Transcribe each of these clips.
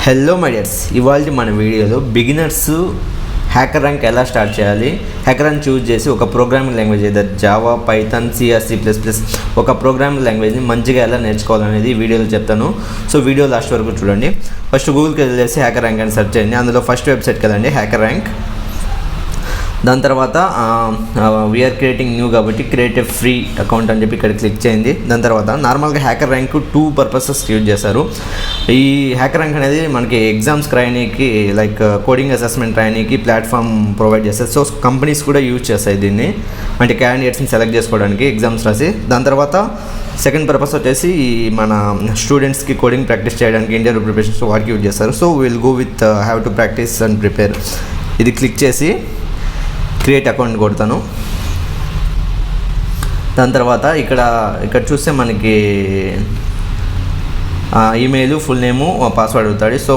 Hello my dears, ఇవాళ మన వీడియోలో బిగినర్స్ హ్యాకర్ ర్యాంక్ ఎలా స్టార్ట్ చేయాలి, హ్యాకర్ ర్యాంక్ చూస్ చేసి ఒక ప్రోగ్రామింగ్ లాంగ్వేజ్ ఏదో జావా, పైథాన్, C++, ఒక ప్రోగ్రామింగ్ లాంగ్వేజ్ని మంచిగా ఎలా నేర్చుకోవాలనేది వీడియోలో చెప్తాను. సో వీడియో లాస్ట్ వరకు చూడండి. ఫస్ట్ గూగుల్కి వెళ్ళేసి హ్యాకర్ ర్యాంక్ అని సెర్చ్ చేయండి. అందులో ఫస్ట్ వెబ్సైట్కి వెళ్ళండి, హ్యాకర్ ర్యాంక్. దాని తర్వాత వీఆర్ క్రియేటింగ్ న్యూ కాబట్టి క్రియేట్ ఏ ఫ్రీ అకౌంట్ అని చెప్పి ఇక్కడ క్లిక్ చేయండి. దాని తర్వాత నార్మల్గా హ్యాకర్ ర్యాంక్ 2 పర్పసెస్ యూజ్ చేస్తారు. ఈ హ్యాకర్ ర్యాంక్ అనేది మనకి ఎగ్జామ్స్ రాయడానికి, లైక్ కోడింగ్ అసెస్మెంట్ రాయడానికి ప్లాట్ఫామ్ ప్రొవైడ్ చేస్తారు. సో కంపెనీస్ కూడా యూజ్ చేస్తాయి దీన్ని, అంటే క్యాండిడేట్స్ని సెలెక్ట్ చేసుకోవడానికి ఎగ్జామ్స్ రాసి. దాని తర్వాత సెకండ్ పర్పస్ వచ్చేసి మన స్టూడెంట్స్కి కోడింగ్ ప్రాక్టీస్ చేయడానికి, ఇంటర్వ్యూ ప్రిపరేషన్స్ వాటికి యూజ్ చేస్తారు. So will go with have to practice and prepare. ఇది క్లిక్ చేసి క్రియేట్ అకౌంట్ కొడతాను. దాని తర్వాత ఇక్కడ చూస్తే మనకి ఈమెయిల్, ఫుల్ నేము, పాస్వర్డ్ అవుతాడు. సో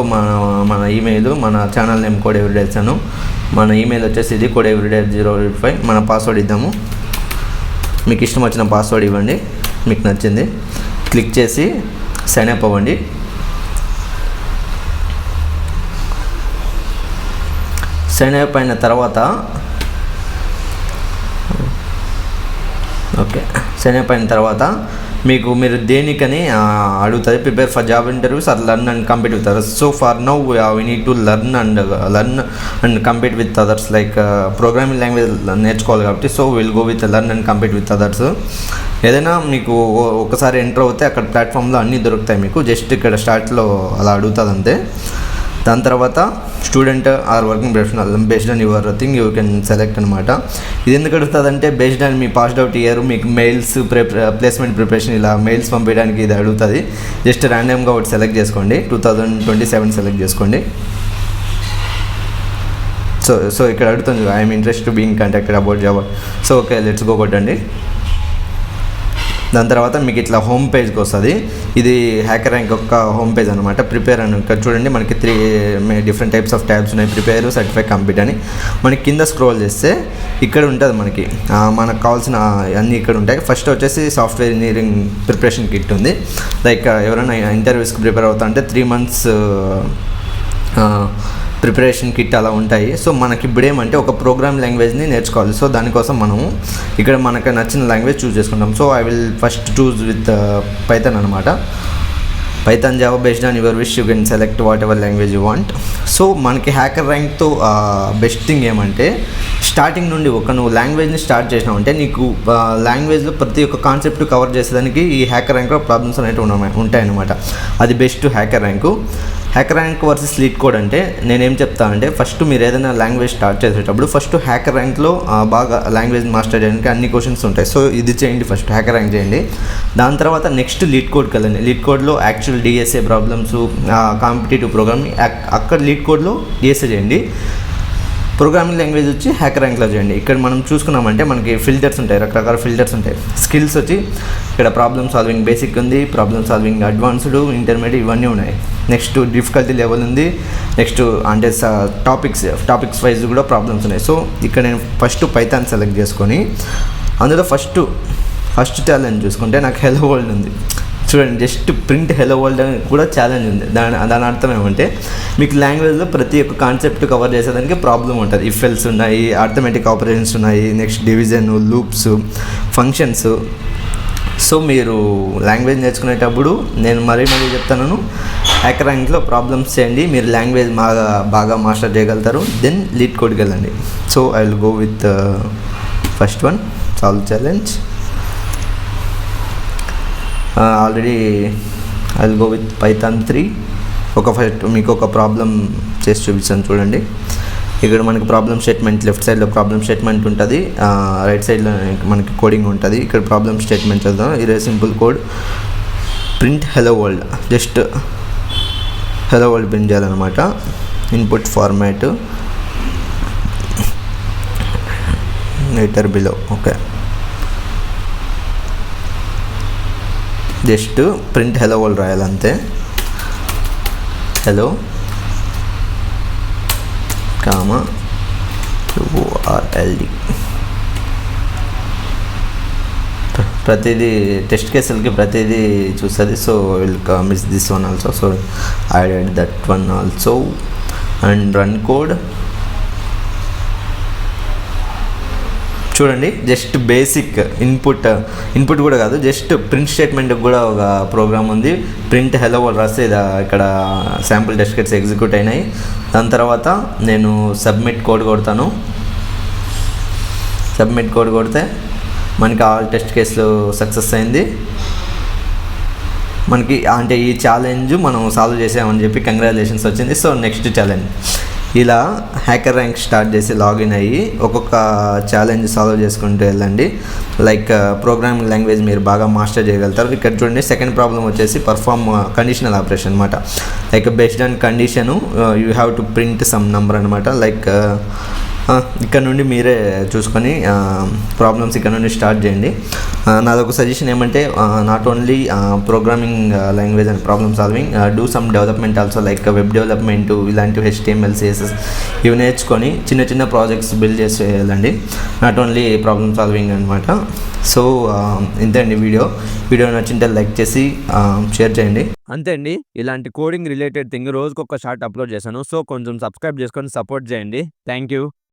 మన ఈమెయిల్, మన ఛానల్ నేమ్ కోడ్ ఎవ్రీడే ఇచ్చాను. మన ఈమెయిల్ వచ్చేసి ఇది కోడ్ ఎవ్రీడే 085. మన పాస్వర్డ్ ఇద్దాము. మీకు ఇష్టం వచ్చిన పాస్వర్డ్ ఇవ్వండి, మీకు నచ్చింది. క్లిక్ చేసి సైన్ అప్ అవ్వండి. సైన్ అప్ అయిన తర్వాత సైన్ అప్ అయిన తర్వాత మీరు దేనికని అడుగుతుంది, prepare for job interviews or learn and compete with others. So for now we need to learn and compete with others, like programming language నేర్చుకోవాలి కాబట్టి. So will go with learn and compete with others. ఏదైనా మీకు ఒకసారి enter అవుతే అక్కడ ప్లాట్ఫామ్లో అన్నీ దొరుకుతాయి మీకు. జస్ట్ ఇక్కడ స్టార్ట్లో అలా అడుగుతుంది అంతే. దాని తర్వాత student or working professional based on your thing you can select అనమాట. ఇది ఎందుకు అడుగుతుందంటే బేస్డ్ ఆన్ మీ పాస్డ్ అవుట్ ఇయర్, మీకు మెయిల్స్ ప్లేస్మెంట్ ప్రిపరేషన్, ఇలా మెయిల్స్ పంపించడానికి ఇది అడుగుతుంది. జస్ట్ ర్యాండమ్గా ఒకటి సెలెక్ట్ చేసుకోండి, 2027 సెలెక్ట్ చేసుకోండి. సో ఇక్కడ అడుగుతుంది I'm interest to being contacted about job. So okay, let's go కొట్టండి. దాని తర్వాత మీకు ఇట్లా హోమ్ పేజ్కి వస్తుంది. ఇది హ్యాకర్ ర్యాంక్ యొక్క హోమ్ పేజ్ అనమాట. ప్రిపేర్ అని ఇక్కడ చూడండి, మనకి 3 డిఫరెంట్ టైప్స్ ఆఫ్ ట్యాబ్స్ ఉన్నాయి. ప్రిపేర్, సర్టిఫై, కంప్లీట్ అని. మనకి కింద స్క్రోల్ చేస్తే ఇక్కడ ఉంటుంది మనకు కావాల్సిన అన్నీ ఇక్కడ ఉంటాయి. ఫస్ట్ వచ్చేసి సాఫ్ట్వేర్ ఇంజనీరింగ్ ప్రిపరేషన్ కిట్ ఉంది. లైక్ ఎవరైనా ఇంటర్వ్యూస్కి ప్రిపేర్ అవుతా అంటే 3 months ప్రిపరేషన్ కిట్ అలా ఉంటాయి. సో మనకి ఇప్పుడు ఏమంటే ఒక ప్రోగ్రామ్ లాంగ్వేజ్ని నేర్చుకోవాలి. సో దానికోసం మనము ఇక్కడ మనకు నచ్చిన లాంగ్వేజ్ చూస్ చేసుకుంటాం. So I will first choose with Python అనమాట. Python, Java, based on your wish you can select whatever language you want. So మనకి హ్యాకర్ ర్యాంక్తో బెస్ట్ థింగ్ ఏమంటే స్టార్టింగ్ నుండి నువ్వు లాంగ్వేజ్ని స్టార్ట్ చేసినావు అంటే నీకు లాంగ్వేజ్లో ప్రతి ఒక్క కాన్సెప్ట్ కవర్ చేసేదానికి ఈ హ్యాకర్ ర్యాంక్లో ప్రాబ్లమ్స్ అనేవి ఉంటాయన్నమాట. అది best hacker rank. Hacker rank versus lead code అంటే నేనేం చెప్తానంటే, ఫస్ట్ మీరు ఏదైనా లాంగ్వేజ్ స్టార్ట్ చేసేటప్పుడు ఫస్ట్ హ్యాకర్ ర్యాంక్లో బాగా లాంగ్వేజ్ మాస్టర్ చేయడానికి అన్ని క్వశ్చన్స్ ఉంటాయి. సో ఇది చేయండి, ఫస్ట్ హ్యాకర్ ర్యాంక్ చేయండి. దాని తర్వాత నెక్స్ట్ లీడ్ కోడ్కి వెళ్ళండి. లీడ్ కోడ్లో actual DSA problems, competitive programming, అక్కడ లీడ్ కోడ్లో డిఎస్ఏ చేయండి. ప్రోగ్రామింగ్ లాంగ్వేజ్ వచ్చి హ్యాకర్ ర్యాంక్లో చేయండి. ఇక్కడ మనం చూసుకున్నామంటే మనకి ఫిల్టర్స్ ఉంటాయి, రకరకాల ఫిల్టర్స్ ఉంటాయి. స్కిల్స్ వచ్చి ఇక్కడ ప్రాబ్లమ్ సాల్వింగ్ బేసిక్ ఉంది, ప్రాబ్లమ్ సాల్వింగ్ అడ్వాన్స్డ్, ఇంటర్మీడియట్, ఇవన్నీ ఉన్నాయి. నెక్స్ట్ డిఫికల్టీ లెవెల్ ఉంది. నెక్స్ట్ అంటే టాపిక్స్ వైజ్ కూడా ప్రాబ్లమ్స్ ఉన్నాయి. సో ఇక్కడ నేను ఫస్ట్ పైథాన్ సెలెక్ట్ చేసుకొని అందులో ఫస్ట్ ఛాలెంజ్ చూసుకుంటే నాకు హెలో వరల్డ్ ఉంది. చూడండి, జస్ట్ ప్రింట్ హెలో వరల్డ్ అని కూడా ఛాలెంజ్ ఉంది. దాని అర్థం ఏమంటే మీకు లాంగ్వేజ్లో ప్రతి ఒక్క కాన్సెప్ట్ కవర్ చేసేదానికి ప్రాబ్లం ఉంటుంది. ఇఫ్ ఎల్స్ ఉన్నాయి, అర్థమెటిక్ ఆపరేషన్స్ ఉన్నాయి, next division, loops, functions. So మీరు లాంగ్వేజ్ నేర్చుకునేటప్పుడు నేను మరీ చెప్తాను, హ్యాకర్ ర్యాంక్లో ప్రాబ్లమ్స్ చేయండి. మీరు లాంగ్వేజ్ బాగా మాస్టర్ చేయగలుగుతారు. దెన్ లీడ్ కోడ్కి వెళ్ళండి. So I will go with first one, solve challenge. Already I will go with Python 3. మీకు ఒక ప్రాబ్లం చేసి చూపిస్తాను చూడండి. ఇక్కడ మనకి ప్రాబ్లమ్ స్టేట్మెంట్, లెఫ్ట్ సైడ్లో ప్రాబ్లమ్ స్టేట్మెంట్ ఉంటుంది, రైట్ సైడ్లో మనకి కోడింగ్ ఉంటుంది. ఇక్కడ ప్రాబ్లమ్ స్టేట్మెంట్ చదువుతాం. ఇది simple code, print hello world. Just hello world print చేయాలన్నమాట. Input format letter below. Okay, just print hello world రాయాలంతే. హెలో WORLD ప్రతిదీ టెస్ట్ కేసులకి ప్రతిదీ చూస్తుంది. So will miss this one also. So I add that one also and run code. చూడండి, just basic input కూడా కాదు, just print స్టేట్మెంట్కి కూడా ఒక programme ఉంది. ప్రింట్ హెలో వర్ల్డ్ రాస్తే ఇక్కడ శాంపుల్ టెస్ట్ కేస్ ఎగ్జిక్యూట్ అయినాయి. దాని తర్వాత నేను సబ్మిట్ కోడ్ కొడతాను. సబ్మిట్ కోడ్ కొడితే మనకి ఆల్ టెస్ట్ కేసులు సక్సెస్ అయింది. మనకి అంటే ఈ ఛాలెంజ్ మనం సాల్వ్ చేసామని చెప్పి కంగ్రాచులేషన్స్ వచ్చింది. సో నెక్స్ట్ ఛాలెంజ్, ఇలా హ్యాకర్ ర్యాంక్ స్టార్ట్ చేసి లాగిన్ అయ్యి ఒక్కొక్క ఛాలెంజ్ సాల్వ్ చేసుకుంటూ వెళ్ళండి. లైక్ ప్రోగ్రామింగ్ లాంగ్వేజ్ మీరు బాగా మాస్టర్ చేయగలుగుతారు. ఇక్కడ చూడండి, సెకండ్ ప్రాబ్లం వచ్చేసి పర్ఫార్మ్ కండిషనల్ ఆపరేషన్ అనమాట. Like based on condition you have to print some number అనమాట. లైక్ ఇక్కడ నుండి మీరే చూసుకొని ప్రాబ్లమ్స్ ఇక్కడ నుండి స్టార్ట్ చేయండి. నాదొక సజెషన్ ఏమంటే, not only programming language and problem solving, do some development also. Like web development ఇలాంటివి HTML CSS ఇవి నేర్చుకొని చిన్న చిన్న ప్రాజెక్ట్స్ బిల్డ్ చేసి వెళ్ళండి. నాట్ ఓన్లీ ప్రాబ్లమ్ సాల్వింగ్ అనమాట. సో ఇంతే అండి వీడియో నచ్చింటే లైక్ చేసి షేర్ చేయండి. అంతే అండి, ఇలాంటి కోడింగ్ రిలేటెడ్ థింగ్ రోజుకొక షార్ట్ అప్లోడ్ చేశాను. సో కొంచెం సబ్స్క్రైబ్ చేసుకొని సపోర్ట్ చేయండి. Thank you.